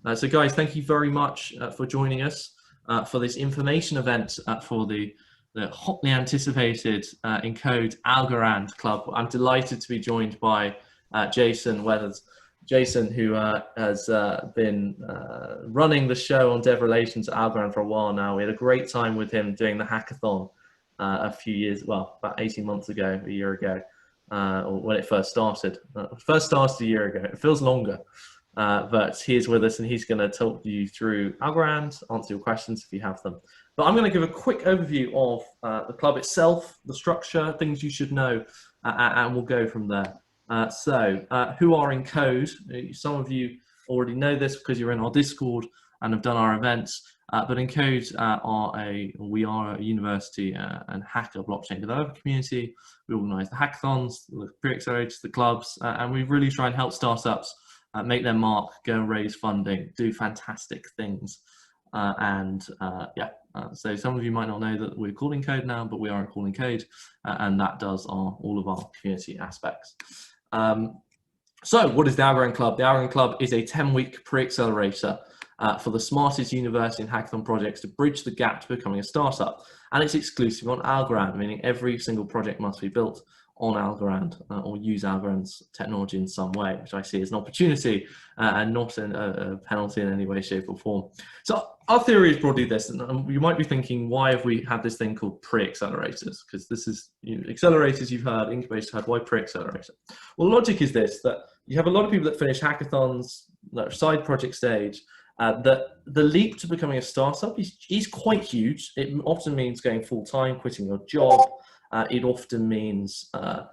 So guys, thank you very much for joining us for this information event for the hotly anticipated Encode Algorand Club. I'm delighted to be joined by Jason Weathers. Jason, who has been running the show on dev relations at Algorand for a while now. We had a great time with him doing the hackathon a few years, well, about 18 months ago, a year ago, or when it first started. First started a year ago. It feels longer. But he is with us and he's going to talk you through Algorand, answer your questions if you have them. But I'm going to give a quick overview of the club itself, the structure, things you should know, and we'll go from there. Who are Encode? Some of you already know this because you're in our Discord and have done our events. But Encode we are a university and hacker blockchain developer community. We organise the hackathons, the pre-accelerators, the clubs, and we really try and help startups make their mark, go and raise funding, do fantastic things. So some of you might not know that we're called Encode now, but we are called Encode, and that does all of our community aspects. So what is the Algorand Club? The Algorand Club is a 10-week pre-accelerator for the smartest university and hackathon projects to bridge the gap to becoming a startup. And it's exclusive on Algorand, meaning every single project must be built on Algorand or use Algorand's technology in some way, which I see as an opportunity and not a penalty in any way, shape or form. So our theory is broadly this, and you might be thinking, why have we had this thing called pre-accelerators? Because this is, accelerators you've heard, incubators you've heard, why pre-accelerator? Well, the logic is this, that you have a lot of people that finish hackathons, that are side project stage, that the leap to becoming a startup is quite huge. It often means going full-time, quitting your job. It often means a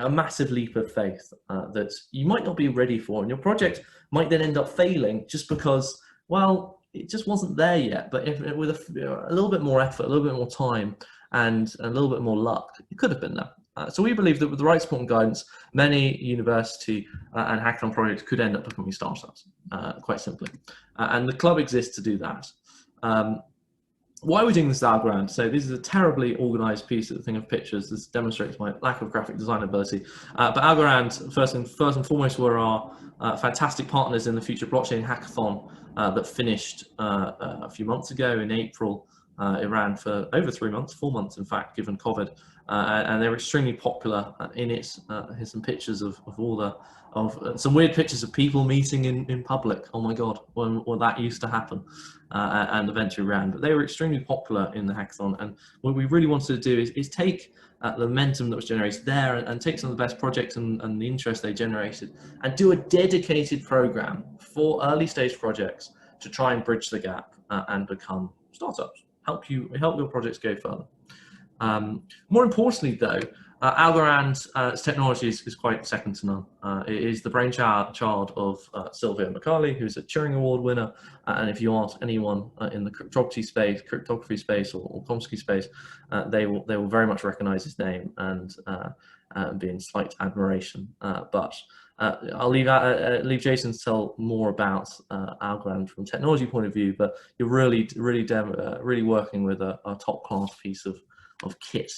massive leap of faith that you might not be ready for, and your project might then end up failing just because, well, it just wasn't there yet. But if with a little bit more effort, a little bit more time, and a little bit more luck, it could have been there. So we believe that with the right support and guidance, many university and hackathon projects could end up becoming startups, quite simply. And the club exists to do that. Why are we doing this Algorand? So this is a terribly organized piece of the thing of pictures. This demonstrates my lack of graphic design ability. But Algorand, first and foremost, were our fantastic partners in the Future Blockchain Hackathon that finished a few months ago in April. It ran for over 3 months, 4 months, in fact, given COVID. And they were extremely popular in it. Here's some pictures of some weird pictures of people meeting in public. Oh my God, when that used to happen, and eventually ran. But they were extremely popular in the hackathon. And what we really wanted to do is take the momentum that was generated there and take some of the best projects and the interest they generated and do a dedicated program for early stage projects to try and bridge the gap and become startups. Help your projects go further. More importantly, though, Algorand's technology is quite second to none. It is the brainchild of Sylvia McCarley, who's a Turing Award winner. And if you ask anyone in the cryptography space or Chomsky space, they will very much recognize his name and be in slight admiration. But I'll leave Jason to tell more about Algorand from a technology point of view. But you're really working with a top class piece of kit.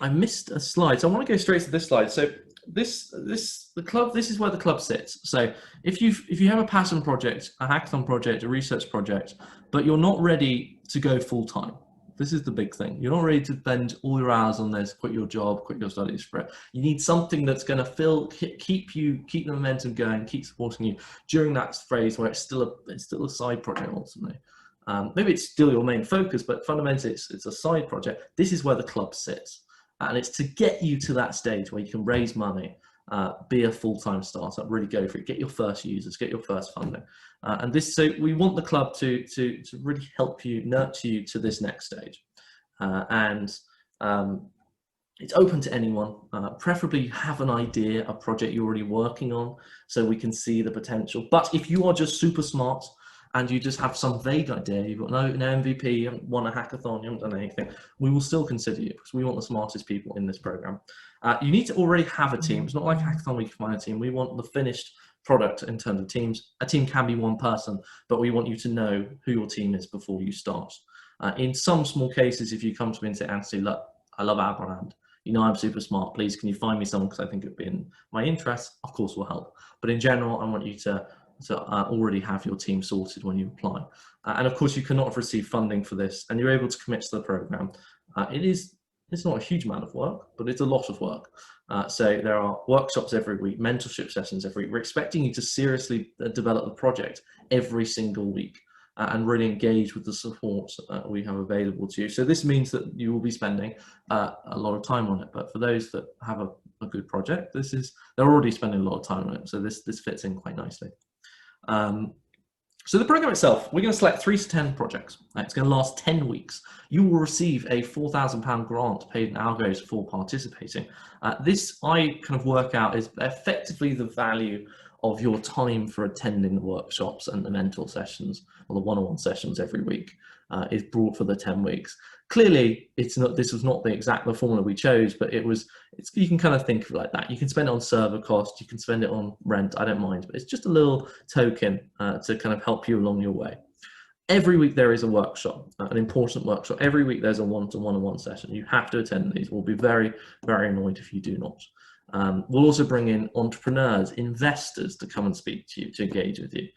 I missed a slide, so I want to go straight to this slide. So this is where the club sits. So if you have a passion project, a hackathon project, a research project, but you're not ready to go full time, this is the big thing. You're not ready to spend all your hours on this, quit your job, quit your studies for it. You need something that's going to keep the momentum going, keep supporting you during that phase where it's still a side project ultimately. Maybe it's still your main focus, but fundamentally it's a side project. This is where the club sits. And it's to get you to that stage where you can raise money, be a full-time startup, really go for it, get your first users, get your first funding. So we want the club to really help you, nurture you to this next stage. It's open to anyone, preferably have an idea, a project you're already working on, so we can see the potential. But if you are just super smart, and you just have some vague idea, you've got no MVP, you haven't won a hackathon, you haven't done anything, we will still consider you because we want the smartest people in this program. You need to already have a team. It's not like a hackathon, we can find a team. We want the finished product in terms of teams. A team can be one person, but we want you to know who your team is before you start. In some small cases, if you come to me and say, Anthony, look, I love Algorand, you know I'm super smart, please can you find me someone because I think it'd be in my interest, of course we'll help. But in general, I want you to already have your team sorted when you apply. And of course, you cannot have received funding for this, and you're able to commit to the program. It's not a huge amount of work, but it's a lot of work. So there are workshops every week, mentorship sessions every week. We're expecting you to seriously develop the project every single week and really engage with the support we have available to you. So this means that you will be spending a lot of time on it. But for those that have a good project, they're already spending a lot of time on it. So this fits in quite nicely. So the program itself, we're going to select 3 to 10 projects. It's going to last 10 weeks. You will receive a £4,000 grant paid in Algos for participating. This I kind of work out is effectively the value of your time for attending the workshops and the mentor sessions or the one-on-one sessions every week is brought for the 10 weeks. Clearly, this was not the formula we chose, but you can kind of think of it like that. You can spend it on server cost, you can spend it on rent, I don't mind, but it's just a little token to kind of help you along your way. Every week there is a workshop, an important workshop. Every week there's a one-to-one session. You have to attend these. We'll be very, very annoyed if you do not. We'll also bring in entrepreneurs, investors to come and speak to you, to engage with you.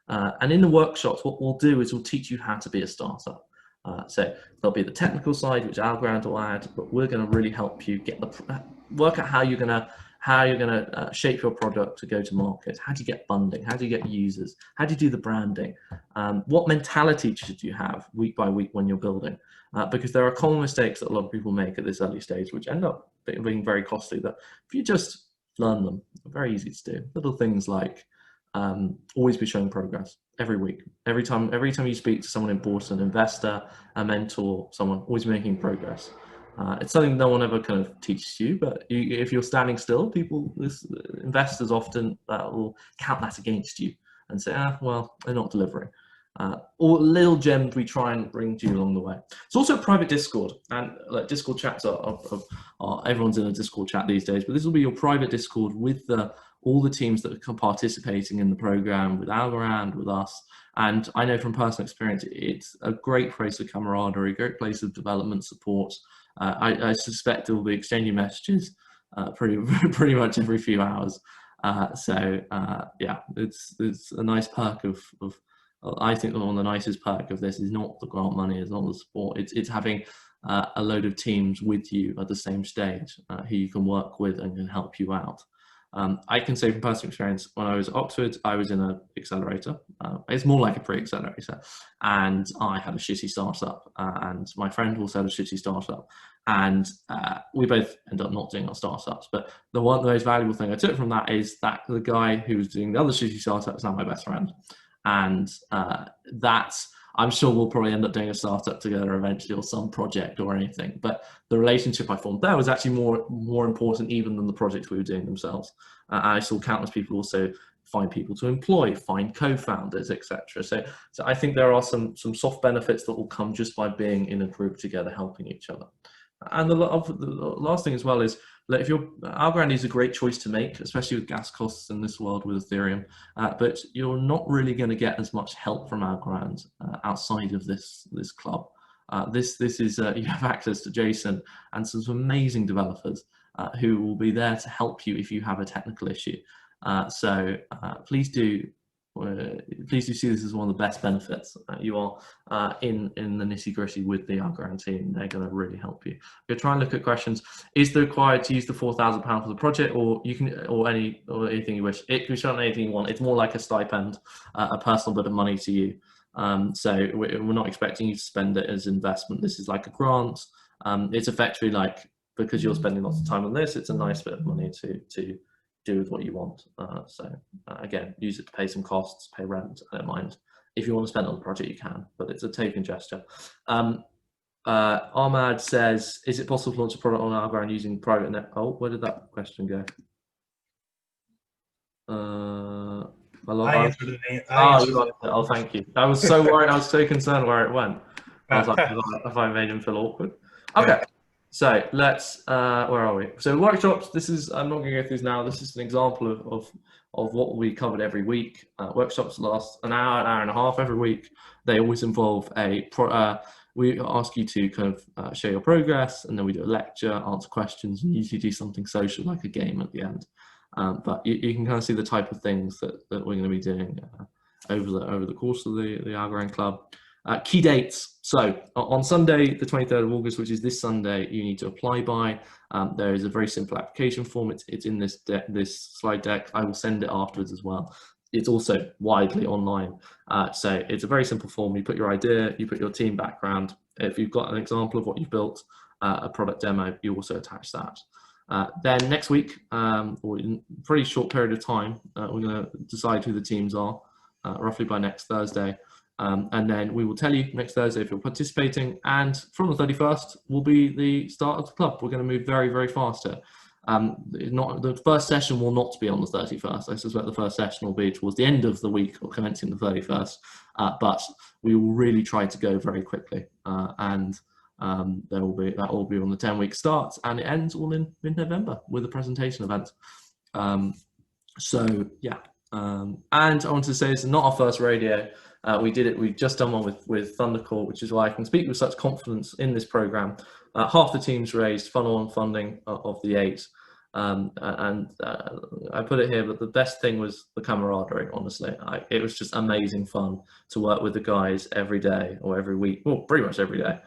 And in the workshops, what we'll do is we'll teach you how to be a startup. So there'll be the technical side, which Algorand will add, but we're going to really help you work out how you're going to shape your product to go to market. How do you get funding? How do you get users? How do you do the branding? What mentality should you have week by week when you're building? Because there are common mistakes that a lot of people make at this early stage, which end up being very costly, that if you just learn them, they're very easy to do. Little things like always be showing progress every week. Every time you speak to someone important, investor, a mentor, someone, always making progress. It's something no one ever kind of teaches you, but if you're standing still, investors often will count that against you and say, well, they're not delivering. Or little gems we try and bring to you along the way. It's also a private Discord, and like Discord chats everyone's in a Discord chat these days, but this will be your private Discord with all the teams that are participating in the program, with Algorand, with us. And I know from personal experience, it's a great place of camaraderie, a great place of development support. I suspect we'll be exchanging messages pretty much every few hours. Yeah, it's a nice perk of I think one of the nicest perk of this is not the grant money, it's not the support, it's having a load of teams with you at the same stage who you can work with and can help you out. I can say from personal experience, when I was at Oxford, I was in an accelerator. It's more like a pre-accelerator, and I had a shitty startup, and my friend also had a shitty startup, and we both ended up not doing our startups. But the most valuable thing I took from that is that the guy who was doing the other shitty startup is now my best friend, and I'm sure we'll probably end up doing a startup together eventually, or some project or anything. But the relationship I formed there was actually more important even than the projects we were doing themselves. I saw countless people also find people to employ, find co-founders, etc. So I think there are some soft benefits that will come just by being in a group together, helping each other. And the last thing as well is, if Algorand is a great choice to make, especially with gas costs in this world with Ethereum, but you're not really going to get as much help from Algorand outside of this club. This is you have access to Jason and some amazing developers who will be there to help you if you have a technical issue. Please do see this as one of the best benefits. You are in the nitty-gritty with the Algorand team. They're going to really help you. We'll try and look at questions. Is it required to use the £4,000 for the project, or anything you wish? It can be shown anything you want. It's more like a stipend, a personal bit of money to you. So we're not expecting you to spend it as investment. This is like a grant. It's effectively like, because you're spending lots of time on this, it's a nice bit of money to do with what you want. Again, use it to pay some costs, pay rent, I don't mind. If you want to spend it on the project, you can, but it's a token gesture. Ahmad says, is it possible to launch a product on Algorand using private net? Oh, where did that question go? I answered it. Oh, thank you. I was so worried. I was so concerned where it went. I was like, have I made him feel awkward? Okay. Yeah. So let's, where are we? So workshops, I'm not going to go through this now. This is an example of what we covered every week. Workshops last an hour and a half every week. They always involve we ask you to kind of share your progress, and then we do a lecture, answer questions, and usually do something social like a game at the end. But you can kind of see the type of things that we're going to be doing over the course of the Algorand Club. Key dates. So on Sunday, the 23rd of August, which is this Sunday, you need to apply by. There is a very simple application form. It's in this slide deck. I will send it afterwards as well. It's also widely online. So it's a very simple form. You put your idea, you put your team background. If you've got an example of what you've built, a product demo, you also attach that. Then next week, or in a pretty short period of time, we're going to decide who the teams are, roughly by next Thursday. And then we will tell you next Thursday if you're participating. And from the 31st will be the start of the club. We're going to move very, very fast here. The first session will not be on the 31st. I suspect the first session will be towards the end of the week or commencing the 31st. But we will really try to go very quickly. And that will be on the 10-week start, and it ends all in mid-November with a presentation event. So yeah. And I want to say it's not our first radio. We've just done one with Thundercore, which is why I can speak with such confidence in this program. Half the teams raised funnel and funding of the 8. I put it here, but the best thing was the camaraderie, honestly. It was just amazing fun to work with the guys every day or every week, well, pretty much every day,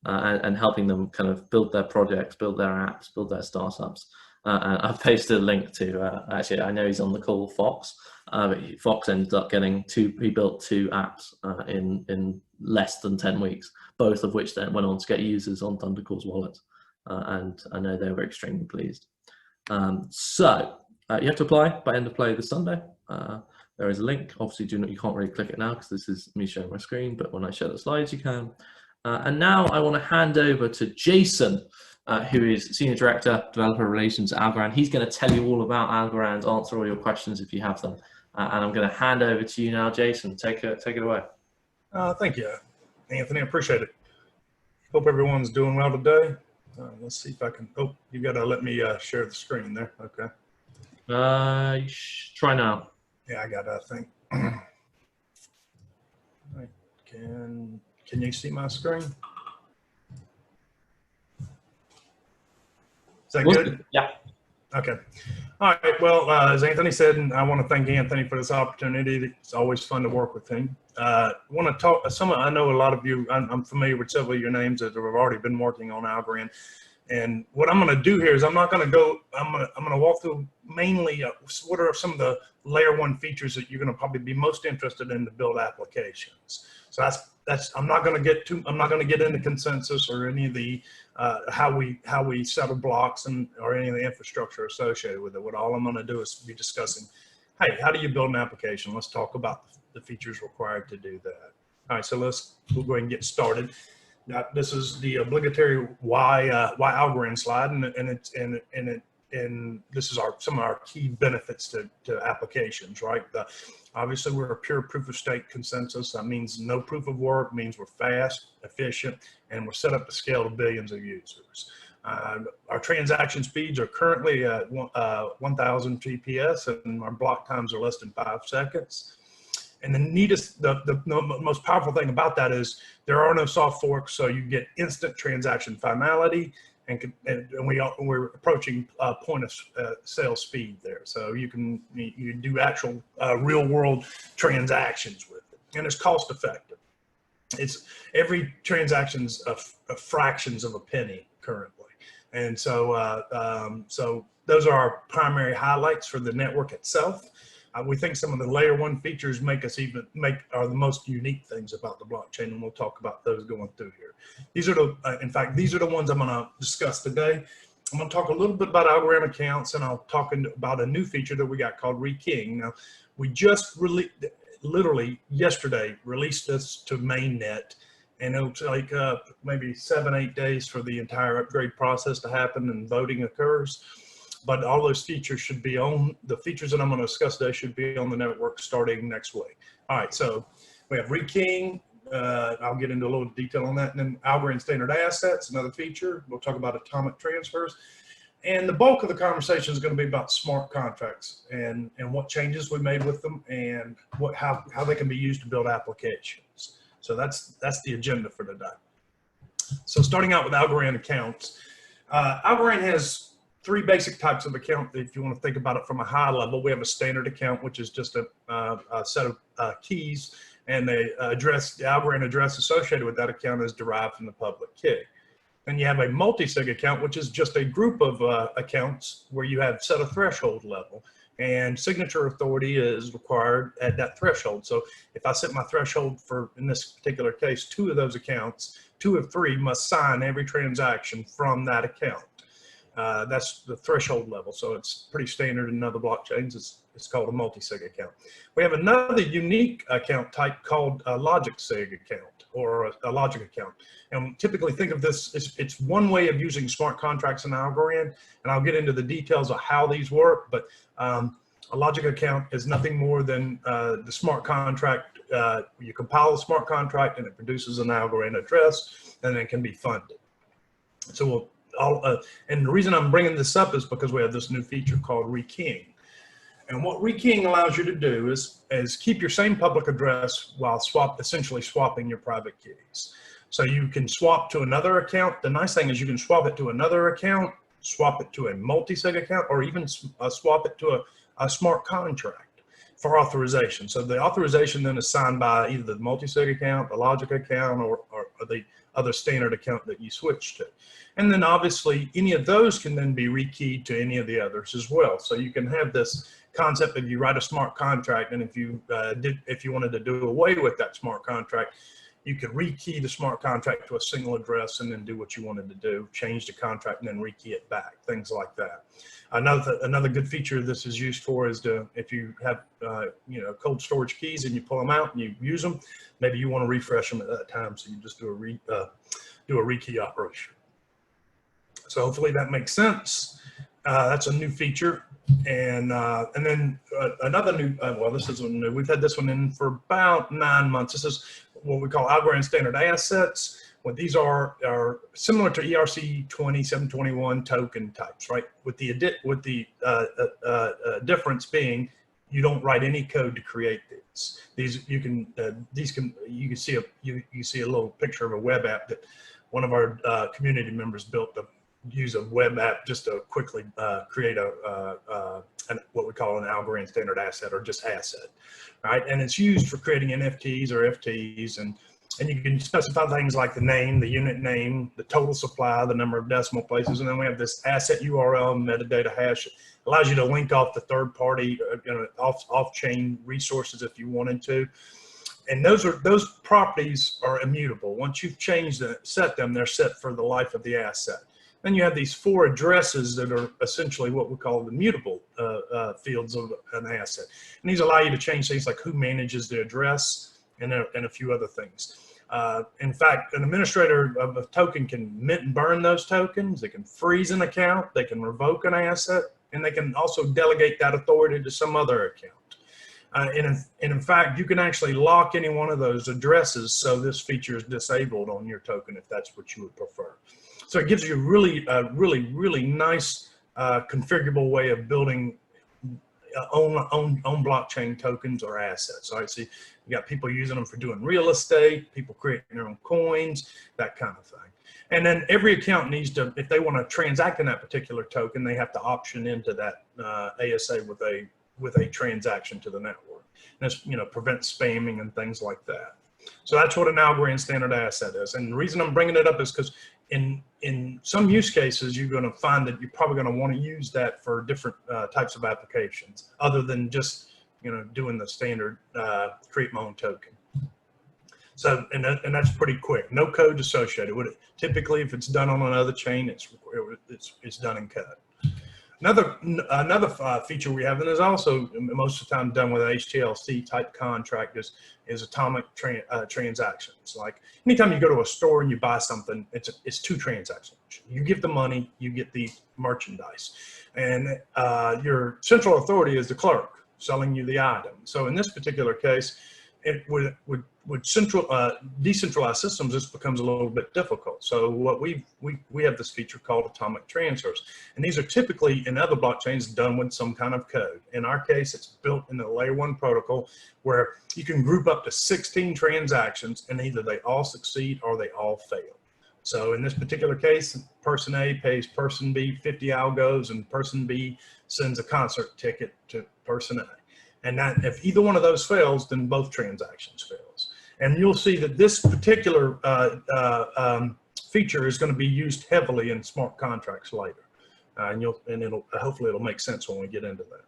and helping them kind of build their projects, build their apps, build their startups. And I've pasted a link to, actually, I know he's on the call, Fox. Fox ended up getting he built 2 apps in less than 10 weeks, both of which then went on to get users on Thundercore's wallet. And I know they were extremely pleased. So you have to apply by end of play this Sunday. There is a link. Obviously, you can't really click it now because this is me showing my screen, but when I share the slides, you can. And now I want to hand over to Jason, who is Senior Director, Developer Relations at Algorand. He's going to tell you all about Algorand, answer all your questions if you have them. And I'm going to hand over to you now, Jason. Take it away. Thank you, Anthony. I appreciate it. Hope everyone's doing well today. Let's see if I can. Oh, you got to let me share the screen there. Okay. Try now. Yeah, I got that thing. Right. Can you see my screen? Is that good? Yeah. Okay. All right. Well, as Anthony said, and I want to thank Anthony for this opportunity. It's always fun to work with him. I want to talk. I know a lot of you. I'm familiar with several of your names that have already been working on Algorand. And what I'm going to do here is I'm not going to go. I'm going to walk through mainly what are some of the layer 1 features that you're going to probably be most interested in to build applications. So I'm not going to get into consensus or any of the how we settle blocks or any of the infrastructure associated with it. What all I'm going to do is be discussing, hey, how do you build an application? Let's talk about the features required to do that. All right, so we'll go ahead and get started. Now, this is the obligatory why Algorand slide, and this is some of our key benefits to applications, right? Obviously, we're a pure proof of stake consensus. That means no proof of work, means we're fast, efficient, and we're set up to scale to billions of users. Our transaction speeds are currently at 1,000 TPS, and our block times are less than 5 seconds. And the most powerful thing about that is there are no soft forks, so you get instant transaction finality, and we're approaching point of sale speed there. So you do actual real world transactions with it, and it's cost effective. Every transaction's a fractions of a penny currently, and so those are our primary highlights for the network itself. We think some of the layer 1 features are the most unique things about the blockchain, and we'll talk about those going through here. These are the ones I'm going to discuss today. I'm going to talk a little bit about Algorand accounts, and I'll talk about a new feature that we got called Rekeying. Now, we just literally yesterday released this to mainnet, and it'll take maybe 7-8 days for the entire upgrade process to happen and voting occurs. But all those features should be on, the features that I'm going to discuss today should be on the network starting next week. All right, so we have Rekeying. I'll get into a little detail on that. And then Algorand standard assets, another feature. We'll talk about atomic transfers. And the bulk of the conversation is going to be about smart contracts and what changes we made with them and how they can be used to build applications. So that's the agenda for today. So starting out with Algorand accounts. Algorand has three basic types of account. If you want to think about it from a high level, we have a standard account, which is just a set of keys, and the Algorand address associated with that account is derived from the public key. Then you have a multi-sig account, which is just a group of accounts where you have set a threshold level, and signature authority is required at that threshold. So if I set my threshold for, in this particular case, 2 of those accounts, 2 of 3 must sign every transaction from that account. That's the threshold level. So it's pretty standard in other blockchains. It's called a multi-sig account. We have another unique account type called a logic sig account, or a logic account. And typically think of this, it's one way of using smart contracts in Algorand, and I'll get into the details of how these work, but a logic account is nothing more than the smart contract. You compile a smart contract and it produces an Algorand address, and it can be funded. So and the reason I'm bringing this up is because we have this new feature called rekeying. And what rekeying allows you to do is keep your same public address while essentially swapping your private keys. So you can swap to another account. The nice thing is you can swap it to another account, swap it to a multi-sig account, or even swap it to a smart contract for authorization. So the authorization then is signed by either the multi-sig account, the logic account, or the other standard account that you switch to. And then obviously any of those can then be rekeyed to any of the others as well. So you can have this concept of you write a smart contract, and if you wanted to do away with that smart contract, you could rekey the smart contract to a single address and then do what you wanted to do, change the contract and then rekey it back, things like that. Another good feature this is used for is if you have cold storage keys and you pull them out and you use them, maybe you want to refresh them at that time, so you just do a rekey operation. So hopefully that makes sense. That's a new feature. And then another new, well, this isn't new. We've had this one in for about 9 months. This is what we call Algorand standard assets. What these are similar to ERC 20.721 token types, right? With the difference being you don't write any code to create these. You can see a little picture of a web app that one of our community members built to use a web app just to quickly create what we call an Algorand standard asset, or just asset, right? And it's used for creating NFTs or FTs, and you can specify things like the name, the unit name, the total supply, the number of decimal places, and then we have this asset URL metadata hash. It allows you to link off the third-party, off-chain resources if you wanted to. And those properties are immutable. Once you've set them, they're set for the life of the asset. Then you have these 4 addresses that are essentially what we call the mutable fields of an asset. And these allow you to change things like who manages the address and a few other things. In fact, an administrator of a token can mint and burn those tokens. They can freeze an account. They can revoke an asset. And they can also delegate that authority to some other account. And in fact, you can actually lock any one of those addresses so this feature is disabled on your token if that's what you would prefer. So it gives you a really nice configurable way of building own blockchain tokens or assets. All right, so you got people using them for doing real estate, people creating their own coins, that kind of thing. And then every account needs to, if they want to transact in that particular token, they have to option into that ASA with a transaction to the network. And this, prevents spamming and things like that. So that's what an Algorand standard asset is. And the reason I'm bringing it up is because in some use cases, you're going to find that you're probably going to want to use that for different types of applications, other than just doing the standard create my own token. So and that's pretty quick. No code associated with it. Typically, if it's done on another chain, it's done in code. Another feature we have, and is also most of the time done with an HTLC type contract, is atomic transactions. Like anytime you go to a store and you buy something, it's 2 transactions. You give the money, you get the merchandise, and your central authority is the clerk selling you the item. So in this particular case, with decentralized systems, this becomes a little bit difficult. So what we have this feature called atomic transfers, and these are typically in other blockchains done with some kind of code. In our case, it's built in the layer 1 protocol, where you can group up to 16 transactions, and either they all succeed or they all fail. So in this particular case, person A pays person B 50 algos, and person B sends a concert ticket to person A. And that, if either one of those fails, then both transactions fails. And you'll see that this particular feature is going to be used heavily in smart contracts later. And hopefully it'll make sense when we get into that.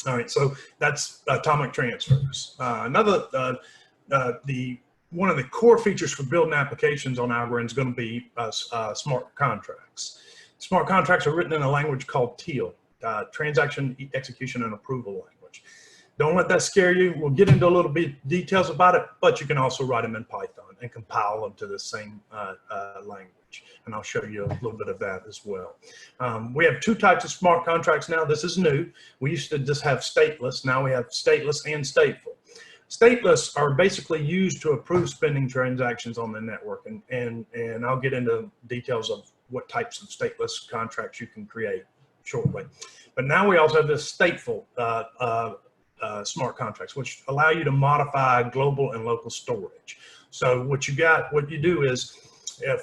All right, so that's atomic transfers. One of the core features for building applications on Algorand is going to be smart contracts. Smart contracts are written in a language called Teal, Transaction Execution and Approval Language. Don't let that scare you. We'll get into a little bit details about it, but you can also write them in Python and compile them to the same language. And I'll show you a little bit of that as well. We have two types of smart contracts now. This is new. We used to just have stateless. Now we have stateless and stateful. Stateless are basically used to approve spending transactions on the network, and I'll get into details of what types of stateless contracts you can create shortly. But now we also have this stateful smart contracts, which allow you to modify global and local storage. So what you do is,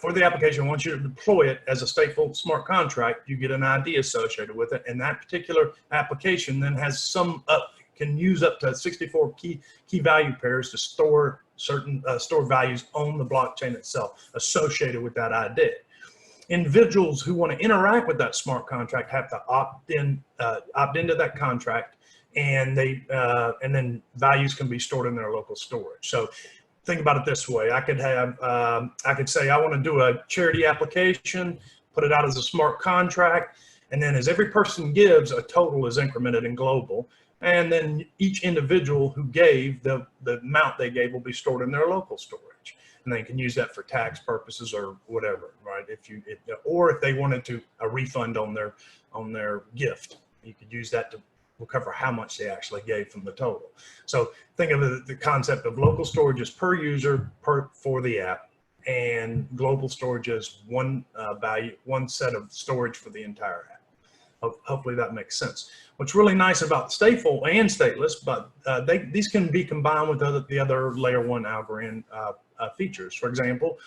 for the application, once you deploy it as a stateful smart contract, you get an ID associated with it, and that particular application then has can use up to 64 key value pairs to store certain values on the blockchain itself associated with that ID. Individuals who want to interact with that smart contract have to opt into that contract, and then values can be stored in their local storage. So think about it this way: I could say I want to do a charity application, put it out as a smart contract, and then as every person gives, a total is incremented in global. And then each individual who gave, the amount they gave will be stored in their local storage. And they can use that for tax purposes or whatever, right? Or if they wanted a refund on their gift, you could use that to recover how much they actually gave from the total. So think of the concept of local storage as per user for the app, and global storage as one set of storage for the entire app. Hopefully that makes sense. What's really nice about stateful and stateless, but these can be combined with the other layer 1 Algorand features. For example,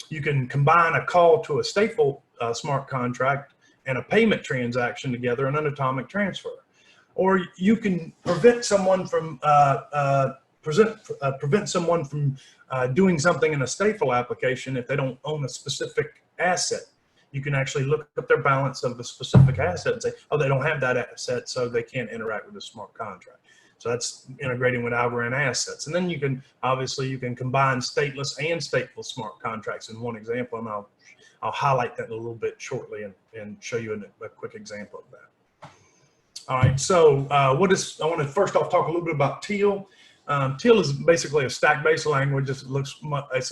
you can combine a call to a stateful smart contract and a payment transaction together in an atomic transfer. Or you can prevent someone from doing something in a stateful application if they don't own a specific asset. You can actually look up their balance of a specific asset and say, oh, they don't have that asset, so they can't interact with the smart contract. So that's integrating with Algorand assets. And then you can combine stateless and stateful smart contracts in one example, and I'll highlight that in a little bit shortly and show you a quick example of that. All right, so I want to first off talk a little bit about Teal. Teal is basically a stack-based language. It's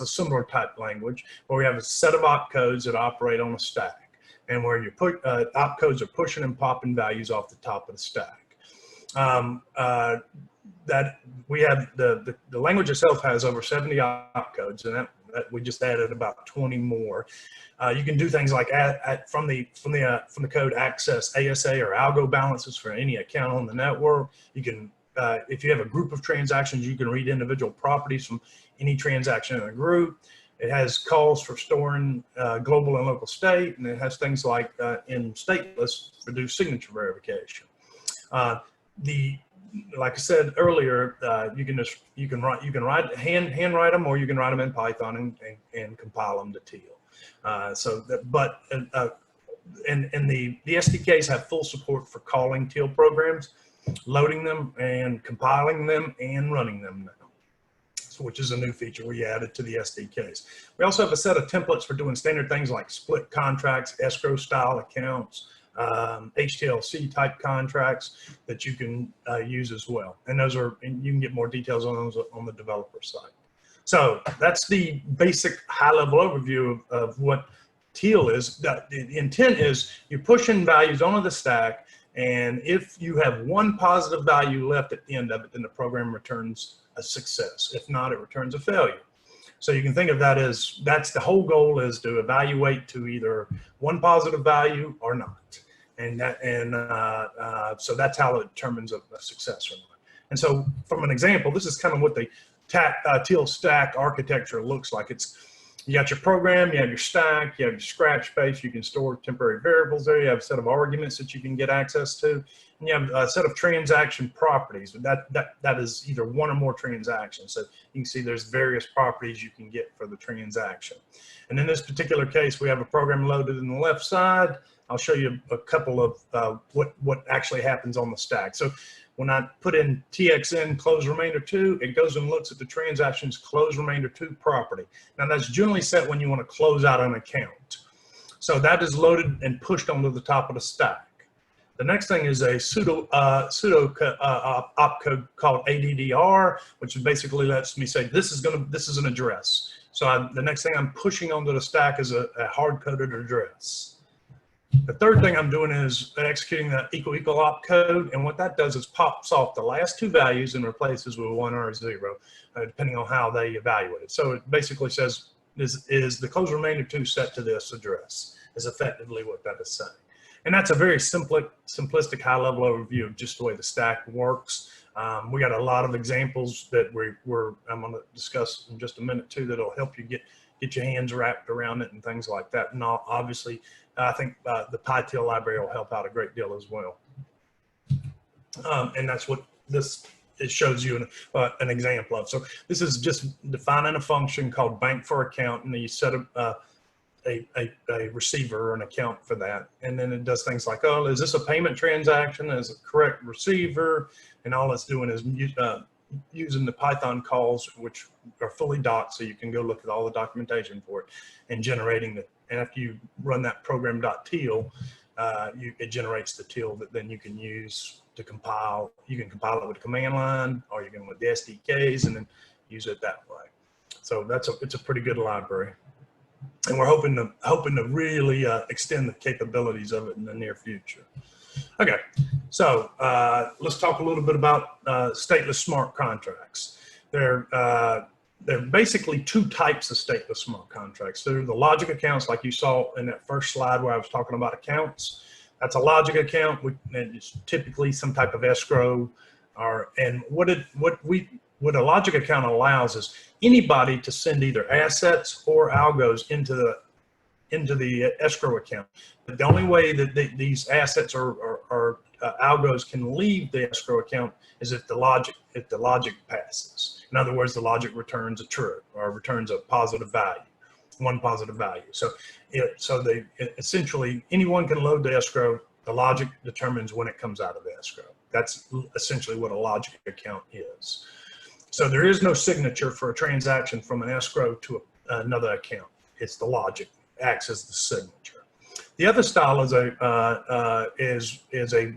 a similar type language where we have a set of opcodes that operate on a stack, and where opcodes are pushing and popping values off the top of the stack. That we have the language itself has over 70 opcodes, and that we just added about 20 more. You can do things like from the code access ASA or Algo balances for any account on the network. You can if you have a group of transactions, you can read individual properties from any transaction in a group. It has calls for storing global and local state, and it has things like in stateless for do signature verification. Like I said earlier, you can handwrite them, or you can write them in Python and compile them to Teal. And the SDKs have full support for calling Teal programs, loading them and compiling them and running them now, which is a new feature we added to the SDKs. We also have a set of templates for doing standard things like split contracts, escrow style accounts, HTLC type contracts that you can use as well. And you can get more details on those on the developer side. So that's the basic high level overview of what Teal is. The intent is you're pushing values onto the stack, and if you have one positive value left at the end of it, then the program returns a success. If not, it returns a failure. So you can think of that as, that's the whole goal, is to evaluate to either one positive value or not. So that's how it determines a success or not. And so from an example, this is kind of what the Teal stack architecture looks like. You got your program, you have your stack, you have your scratch space, you can store temporary variables there, you have a set of arguments that you can get access to, and you have a set of transaction properties. That is either one or more transactions. So you can see there's various properties you can get for the transaction. And in this particular case, we have a program loaded in the left side. I'll show you a couple of what actually happens on the stack. So when I put in TXN close remainder 2, it goes and looks at the transaction's close remainder 2 property. Now that's generally set when you want to close out an account. So that is loaded and pushed onto the top of the stack. The next thing is a pseudo opcode called ADDR, which basically lets me say this is an address. So the next thing I'm pushing onto the stack is a hard-coded address. The third thing I'm doing is executing the equal opcode, and what that does is pops off the last 2 values and replaces with 1 or 0, depending on how they evaluate it. So it basically says, is the close remainder 2 set to this address, is effectively what that is saying. And that's a very simplistic high-level overview of just the way the stack works. We got a lot of examples that I'm going to discuss in just a minute too that'll help you get your hands wrapped around it and things like that. And obviously, I think the Teal library will help out a great deal as well. And that's what it shows you an example of. So this is just defining a function called bank for account, and then you set a receiver or an account for that. And then it does things like, oh, is this a payment transaction? Is it correct receiver? And all it's doing is using the Python calls, which are fully docked, so you can go look at all the documentation for it, and generating the, and after you run that program.teal, it generates the Teal that then you can use to compile. You can compile it with a command line, or you can with the SDKs, and then use it that way. So it's a pretty good library, and we're hoping to really extend the capabilities of it in the near future. Okay, so let's talk a little bit about stateless smart contracts. They're basically 2 types of stateless smart contracts. They're the logic accounts, like you saw in that first slide where I was talking about accounts. That's a logic account, and it's typically some type of escrow. And what a logic account allows is anybody to send either assets or algos into the escrow account. But the only way that these assets or algos can leave the escrow account is if the logic passes. In other words, the logic returns a true or returns a positive value, 1 positive value. So essentially anyone can load the escrow. The logic determines when it comes out of the escrow. That's essentially what a logic account is. So there is no signature for a transaction from an escrow to another account. It's the logic acts as the signature. The other style is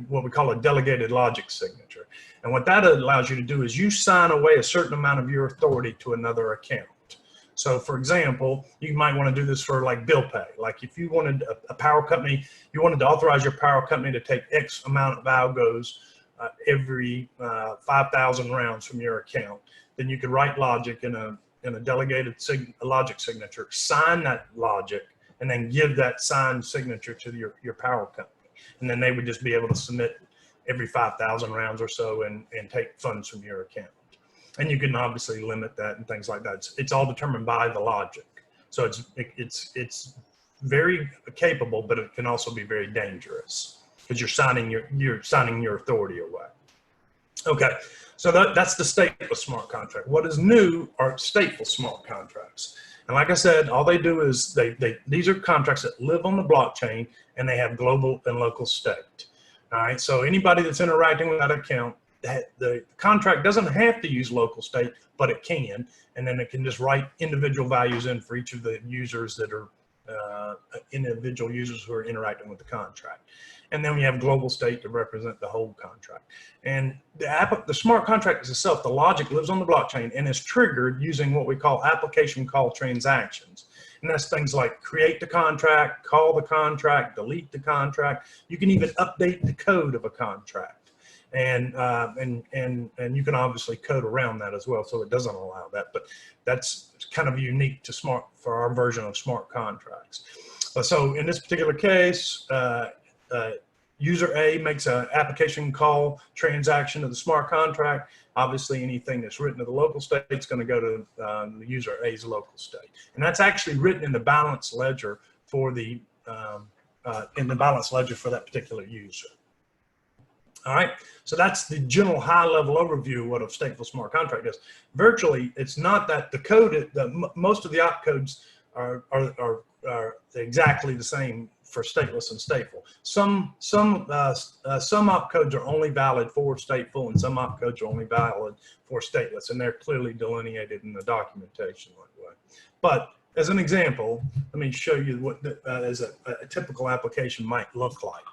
what we call a delegated logic signature. And what that allows you to do is you sign away a certain amount of your authority to another account. So for example, you might want to do this for like bill pay. Like if you wanted a power company, you wanted to authorize your power company to take X amount of algos every 5,000 rounds from your account, then you could write logic in a delegated logic signature, sign that logic, and then give that signed signature to your power company. And then they would just be able to submit every 5,000 rounds or so and take funds from your account. And you can obviously limit that and things like that. It's all determined by the logic. So it's very capable, but it can also be very dangerous because you're signing your authority away. Okay, so that's the stateful smart contract. What is new are stateful smart contracts. And like I said, all they do is these are contracts that live on the blockchain, and they have global and local state. All right, so anybody that's interacting with that account, the contract doesn't have to use local state, but it can, and then it can just write individual values in for each of the users that are individual users who are interacting with the contract. And then we have global state to represent the whole contract. And the smart contract itself, the logic lives on the blockchain and is triggered using what we call application call transactions. And that's things like create the contract, call the contract, delete the contract. You can even update the code of a contract. And you can obviously code around that as well, so it doesn't allow that. But that's kind of unique to for our version of smart contracts. So in this particular case, user A makes an application call transaction to the smart contract. Obviously, anything that's written to the local state is going to go to the user A's local state, and that's actually written in the balance ledger for the balance ledger for that particular user. All right, so that's the general high-level overview of what a stateful smart contract is. Virtually, it's not that the code, most of the opcodes are exactly the same for stateless and stateful. Some opcodes are only valid for stateful, and some opcodes are only valid for stateless, and they're clearly delineated in the documentation that way. But as an example, let me show you what as a typical application might look like.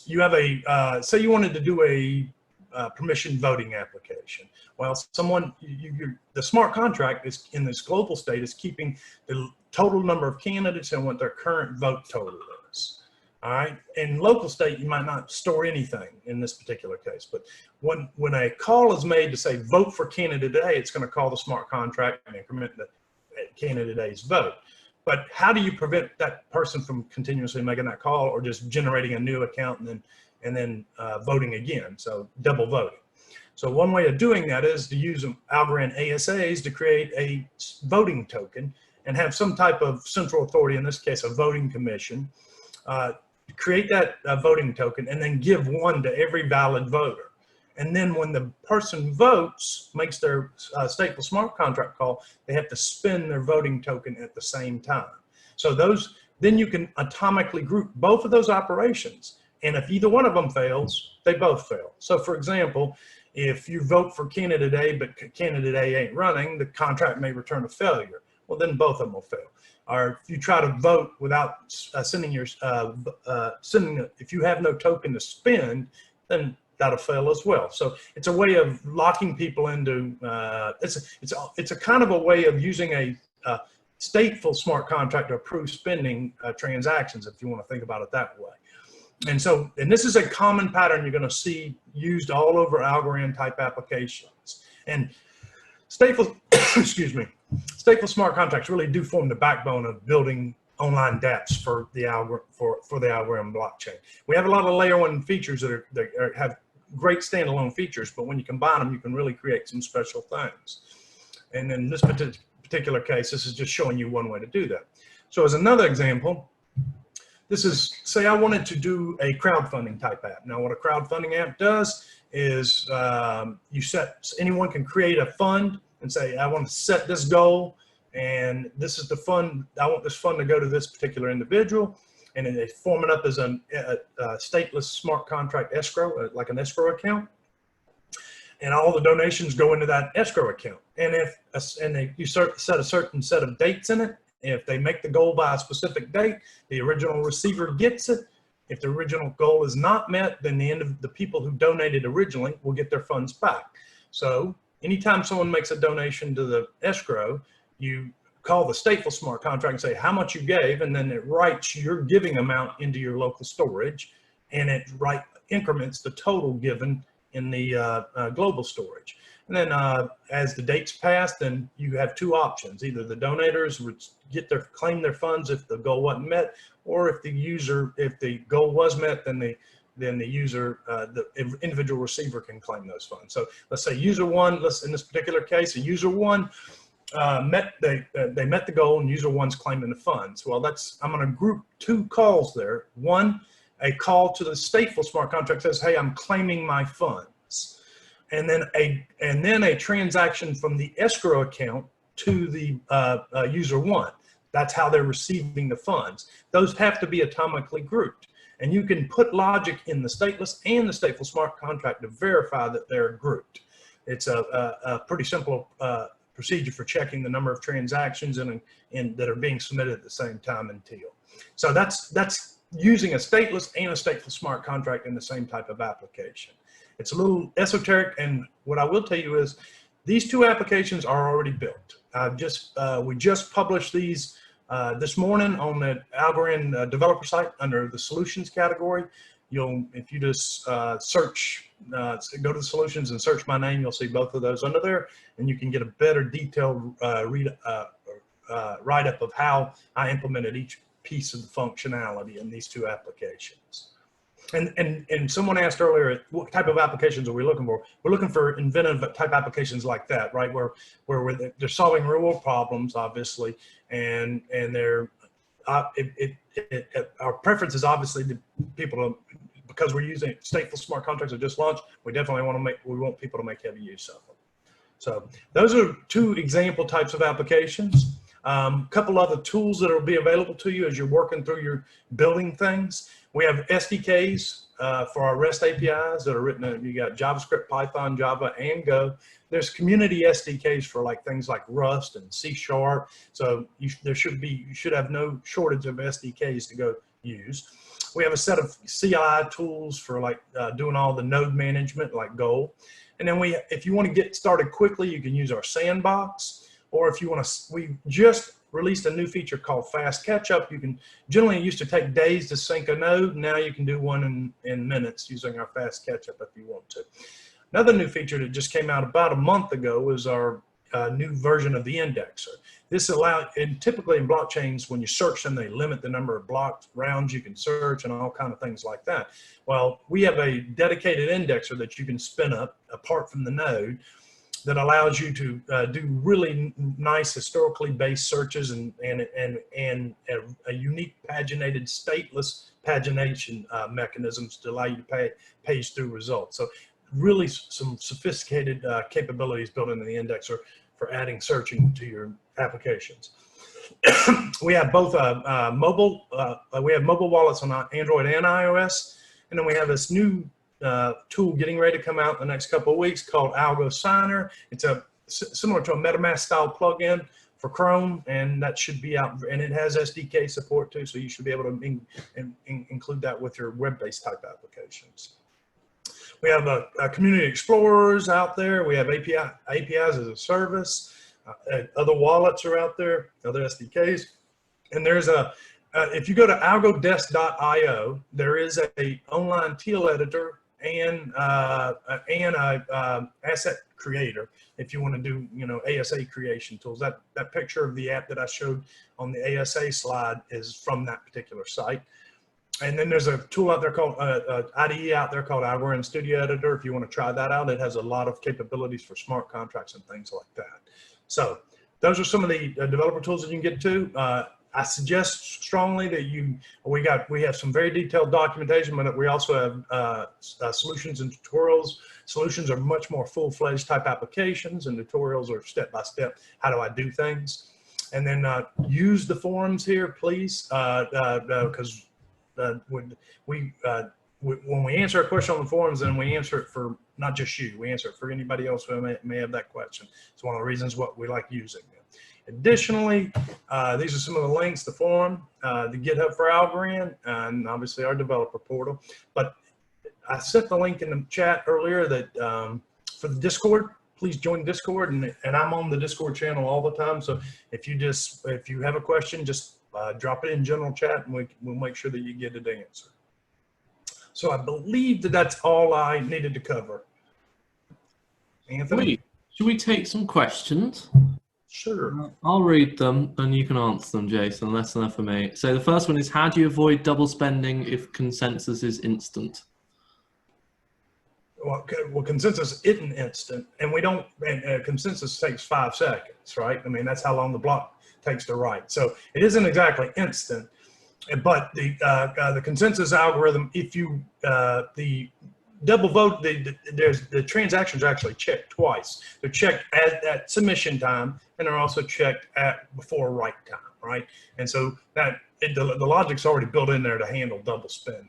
You have a, say you wanted to do a permission voting application. Well, the smart contract is in this global state is keeping the total number of candidates and what their current vote total is. All right. In local state, you might not store anything in this particular case, but when a call is made to say vote for candidate A, it's going to call the smart contract and increment the candidate A's vote. But how do you prevent that person from continuously making that call or just generating a new account and then voting again? So double voting. So one way of doing that is to use Algorand ASAs to create a voting token and have some type of central authority, in this case, a voting commission, create that voting token and then give one to every valid voter. And then when the person votes, makes their stateful smart contract call, they have to spend their voting token at the same time. So then you can atomically group both of those operations. And if either one of them fails, they both fail. So for example, if you vote for candidate A, but candidate A ain't running, the contract may return a failure. Well, then both of them will fail. Or if you try to vote without if you have no token to spend, then that'll fail as well. So it's a way of locking people into, it's a kind of a way of using a stateful smart contract to approve spending transactions, if you want to think about it that way. And this is a common pattern you're going to see used all over Algorand type applications. And stateful, excuse me, stateful smart contracts really do form the backbone of building online dApps for the Algorand blockchain. We have a lot of layer one features that have great standalone features, but when you combine them, you can really create some special things. And in this particular case, this is just showing you one way to do that. So as another example, this is, say I wanted to do a crowdfunding type app. Now what a crowdfunding app does is anyone can create a fund and say, I want to set this goal, and this is the fund, I want this fund to go to this particular individual. And then they form it up as a stateless smart contract escrow, like an escrow account. And all the donations go into that escrow account. And you set a certain set of dates in it. If they make the goal by a specific date, the original receiver gets it. If the original goal is not met, then the people who donated originally will get their funds back. So anytime someone makes a donation to the escrow, you call the stateful smart contract and say how much you gave, and then it writes your giving amount into your local storage, and it increments the total given in the global storage. And then as the dates pass, then you have two options. Either the donators would claim their funds if the goal wasn't met, or if the goal was met, then the individual receiver can claim those funds. So let's say user one, in this particular case, a user one, they met the goal and user one's claiming the funds. Well, I'm going to group two calls there. One, a call to the stateful smart contract says, hey, I'm claiming my funds. And then a transaction from the escrow account to the user one. That's how they're receiving the funds. Those have to be atomically grouped. And you can put logic in the stateless and the stateful smart contract to verify that they're grouped. It's a pretty simple procedure for checking the number of transactions that are being submitted at the same time in Teal. So that's using a stateless and a stateful smart contract in the same type of application. It's a little esoteric, and what I will tell you is these two applications are already built. We just published these this morning on the Algorand developer site under the solutions category. If you just search, go to the solutions and search my name, you'll see both of those under there, and you can get a better detailed write-up of how I implemented each piece of the functionality in these two applications. And someone asked earlier, what type of applications are we looking for? We're looking for inventive type applications like that, right? Where they're solving real world problems, obviously, and they're our preference is obviously to people to, because we're using stateful smart contracts that just launched. We definitely want people to make heavy use of them. So those are two example types of applications. Couple other tools that will be available to you as you're working through your building things. We have SDKs for our REST APIs that are written in, you got JavaScript, Python, Java, and Go. There's community SDKs for like things like Rust and C#. So you should have no shortage of SDKs to go use. We have a set of CI tools for like doing all the node management like Go. And then if you want to get started quickly, you can use our sandbox. Or if you want to, we just released a new feature called Fast Catch-up. You can, generally it used to take days to sync a node. Now you can do one in minutes using our Fast Catch-up if you want to. Another new feature that just came out about a month ago is our new version of the indexer. This allows, and typically in blockchains, when you search them, they limit the number of block rounds you can search and all kind of things like that. Well, we have a dedicated indexer that you can spin up apart from the node that allows you to do really nice historically based searches and a unique paginated stateless pagination mechanisms to allow you to page through results. So really some sophisticated capabilities built into the indexer for adding searching to your applications. We have both mobile wallets on Android and iOS, and then we have this new tool getting ready to come out in the next couple of weeks called Algo Signer. It's similar to a MetaMask style plugin for Chrome, and that should be out, and it has SDK support too, so you should be able to include that with your web-based type applications. We have community explorers out there. We have APIs as a service. Other wallets are out there, other SDKs, and there's if you go to algodesk.io, there is a online Teal editor and a asset creator if you want to do ASA creation tools. That picture of the app that I showed on the ASA slide is from that particular site. And then there's a tool out there called IDE out there called Algorand Studio Editor. If you want to try that out, it has a lot of capabilities for smart contracts and things like that. So those are some of the developer tools that you can get to. I suggest strongly that we have some very detailed documentation, but we also have solutions and tutorials. Solutions are much more full-fledged type applications, and tutorials are step-by-step. How do I do things? And then use the forums here, please, because when we answer a question on the forums, then we answer it for not just you. We answer it for anybody else who may have that question. It's one of the reasons what we like using them. Additionally, these are some of the links, the forum, the GitHub for Algorand, and obviously our developer portal. But I sent the link in the chat earlier that for the Discord, please join Discord, and I'm on the Discord channel all the time. So if you have a question, just drop it in general chat, and we'll make sure that you get it answered. So I believe that that's all I needed to cover. Anthony? Should we take some questions? Sure. I'll read them and you can answer them, Jason. That's enough for me. So the first one is, how do you avoid double spending if consensus is instant? Well, consensus isn't instant, and consensus takes 5 seconds, right? I mean, that's how long the block takes to write. So it isn't exactly instant, but the consensus algorithm, if you the double vote, the transactions are actually checked twice. They're checked at submission time, and they're also checked before write time, right? And so the logic's already built in there to handle double spending.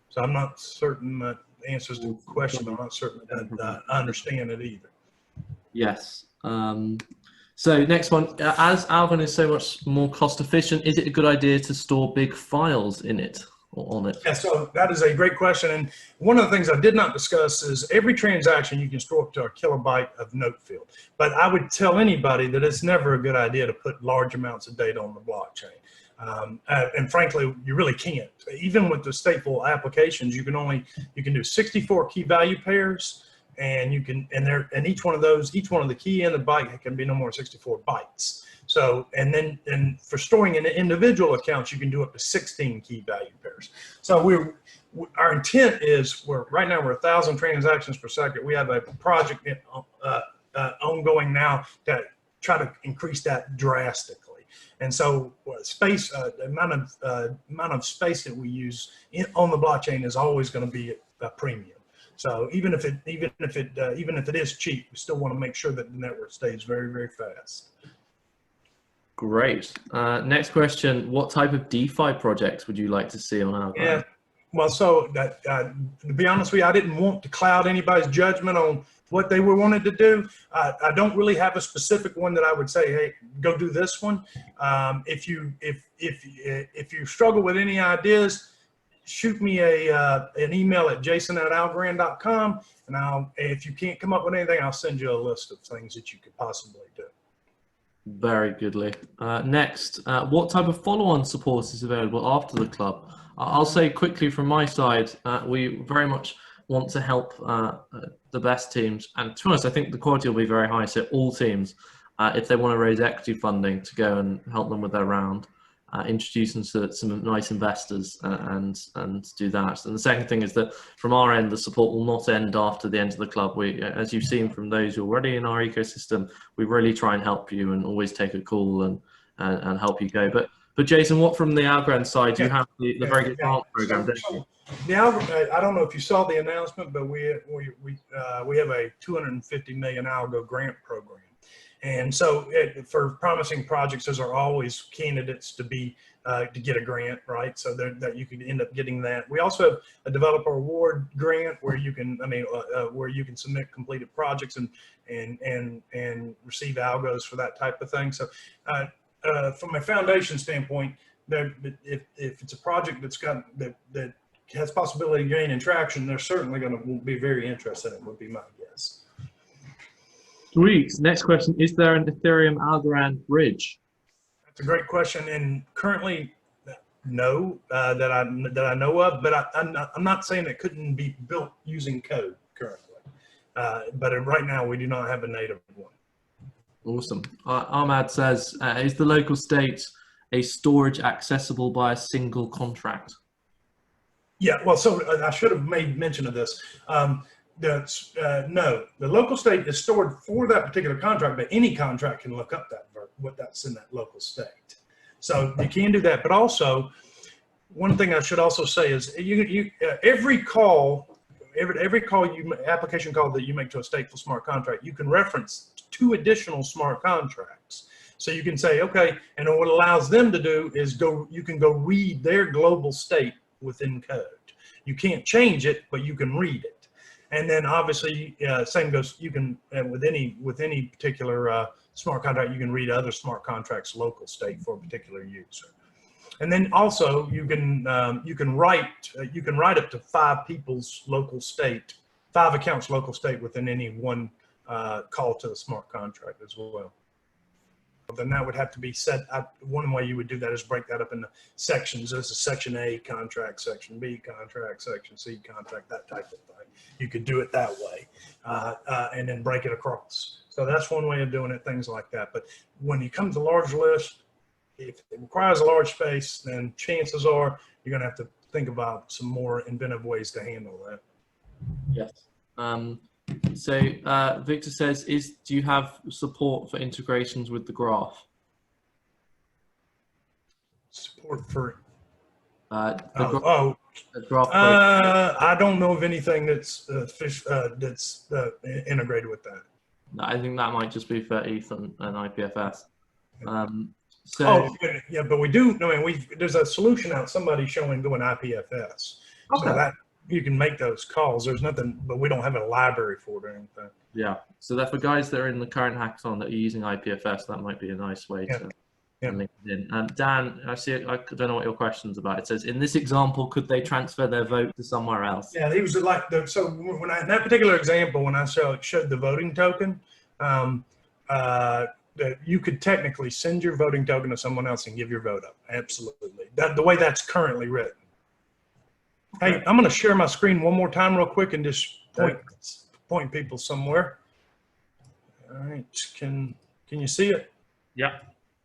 So I'm not certain that answers the question. I'm not certain that I understand it either. Yes. So next one, as Algorand is so much more cost efficient, is it a good idea to store big files in it or on it? Yeah, so that is a great question. And one of the things I did not discuss is every transaction you can store up to a kilobyte of note field. But I would tell anybody that it's never a good idea to put large amounts of data on the blockchain. And frankly, you really can't. Even with the stateful applications, you can do 64 key value pairs and you can, and each one of the key in the byte can be no more than 64 bytes. So, and for storing in individual accounts, you can do up to 16 key value pairs. So our intent is right now we're 1,000 transactions per second. We have a project ongoing now to try to increase that drastically. And so the amount of space that we use on the blockchain is always going to be a premium. So even if it is cheap, we still want to make sure that the network stays very, very fast. Great. Next question: what type of DeFi projects would you like to see on Algorand? Yeah. Well, so to be honest with you, I didn't want to cloud anybody's judgment on what they wanted to do. I don't really have a specific one that I would say, hey, go do this one. If you struggle with any ideas, shoot me an email at jason@algorand.com, and if you can't come up with anything, I'll send you a list of things that you could possibly do. Very goodly. Next, what type of follow-on support is available after the club? I'll say quickly from my side, we very much want to help the best teams, and to be honest, I think the quality will be very high. So all teams, if they want to raise equity funding, to go and help them with their round, introduce them to some nice investors, and do that. And the second thing is that from our end, the support will not end after the end of the club. We, as you've seen from those who are already in our ecosystem, we really try and help you and always take a call and help you go. But Jason, what from the Algorand side? You have the very good grant program, don't you? I don't know if you saw the announcement, but we have a 250 million Algo grant program. And so for promising projects, those are always candidates to get a grant, right? So that you could end up getting that. We also have a developer award grant where you can, where you can submit completed projects and receive algos for that type of thing. So from a foundation standpoint, if it's a project that has possibility of gaining traction, they're certainly going to be very interested in it, would be my guess. Sweet. Next question: is there an Ethereum Algorand bridge? That's a great question, and currently, no, that I know of. But I'm not saying it couldn't be built using code currently. But right now, we do not have a native one. Awesome. Ahmad says, is the local state a storage accessible by a single contract? Yeah. Well, so I should have made mention of this. No, the local state is stored for that particular contract, but any contract can look up what that's in that local state. So you can do that. But also, one thing I should also say is every application call that you make to a stateful smart contract, you can reference 2 additional smart contracts. So you can say, okay, and what it allows them to do is you can go read their global state within code. You can't change it, but you can read it. And then obviously, same goes. You can with any particular smart contract, you can read other smart contracts' local state for a particular user. And then also you can write up to 5 people's local state, 5 accounts local state within any one call to the smart contract as well. Then that would have to be set. One way you would do that is break that up into sections. There's a section A contract, section B contract, section C contract, that type of thing. You could do it that way, and then break it across. So that's one way of doing it, things like that. But when you come to large list, if it requires a large space, then chances are you're going to have to think about some more inventive ways to handle that. Yes. So Victor says, do you have support for integrations with the graph? Support for the graph I don't know of anything that's integrated with that. No, I think that might just be for ETH and IPFS. Yeah, but we do. I mean, there's a solution out. Somebody showing doing IPFS. Okay. So that you can make those calls. There's nothing, but we don't have a library for it or anything. Yeah. So that for guys that are in the current hackathon that are using IPFS, that might be a nice way to link it in. Dan, I don't know what your question's about. It says, in this example, could they transfer their vote to somewhere else? Yeah, he was like, so when in that particular example, when I showed the voting token, that you could technically send your voting token to someone else and give your vote up. Absolutely. The way that's currently written. Hey, I'm going to share my screen one more time real quick and just point point people somewhere. All right, can you see it? Yeah.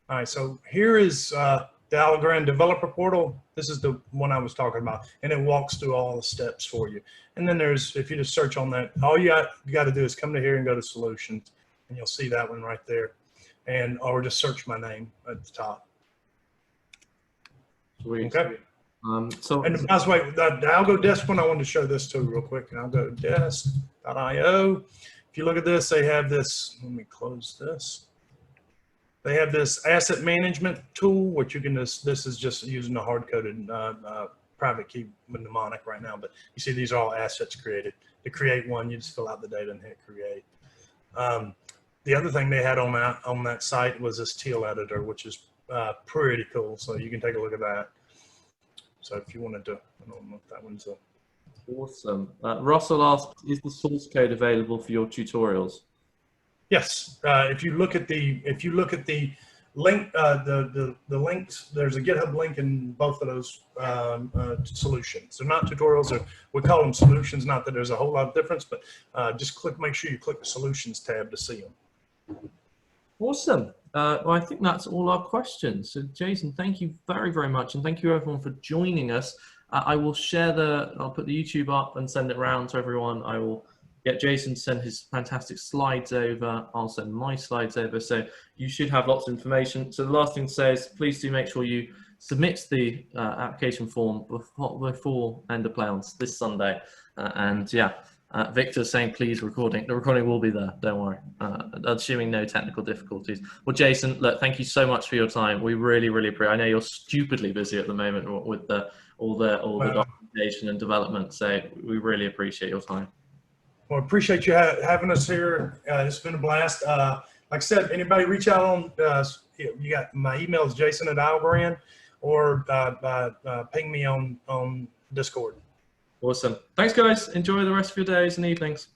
All right, so here is the Algorand developer portal. This is the one I was talking about, and it walks through all the steps for you. And then there's, if you just search on that, all you got to do is come to here and go to solutions, and you'll see that one right there. And or just search my name at the top. Sweet. Okay. So, and by the way, the Algo desk one, I wanted to show this too real quick. Algo desk.io. If you look at this, they have this. Let me close this. They have this asset management tool, which you can just, this is just using a hard-coded private key mnemonic right now, but you see these are all assets created. To create one, you just fill out the data and hit create. The other thing they had on that site was this Teal editor, which is pretty cool. So you can take a look at that. So if you wanted to, I don't know if that one's a... Awesome. Russell asked, is the source code available for your tutorials? Yes. If you look at the link, the links, there's a GitHub link in both of those solutions. They're not tutorials, we call them solutions. Not that there's a whole lot of difference, but just make sure you click the solutions tab to see them. Awesome. Well, I think that's all our questions. So Jason, thank you very, very much. And thank you everyone for joining us. I will share I'll put the YouTube up and send it around to everyone. I will get Jason to send his fantastic slides over. I'll send my slides over. So you should have lots of information. So the last thing to say is please do make sure you submit the application form before end of play on this Sunday. And yeah, Victor's saying please recording. The recording will be there, don't worry. Assuming no technical difficulties. Well, Jason, look, thank you so much for your time. We really, really appreciate it. I know you're stupidly busy at the moment with all the documentation and development. So we really appreciate your time. Well, appreciate you having us here. It's been a blast. Like I said, anybody reach out on, you got my email is jason@algorand, or ping me on Discord. Awesome. Thanks, guys. Enjoy the rest of your days and evenings.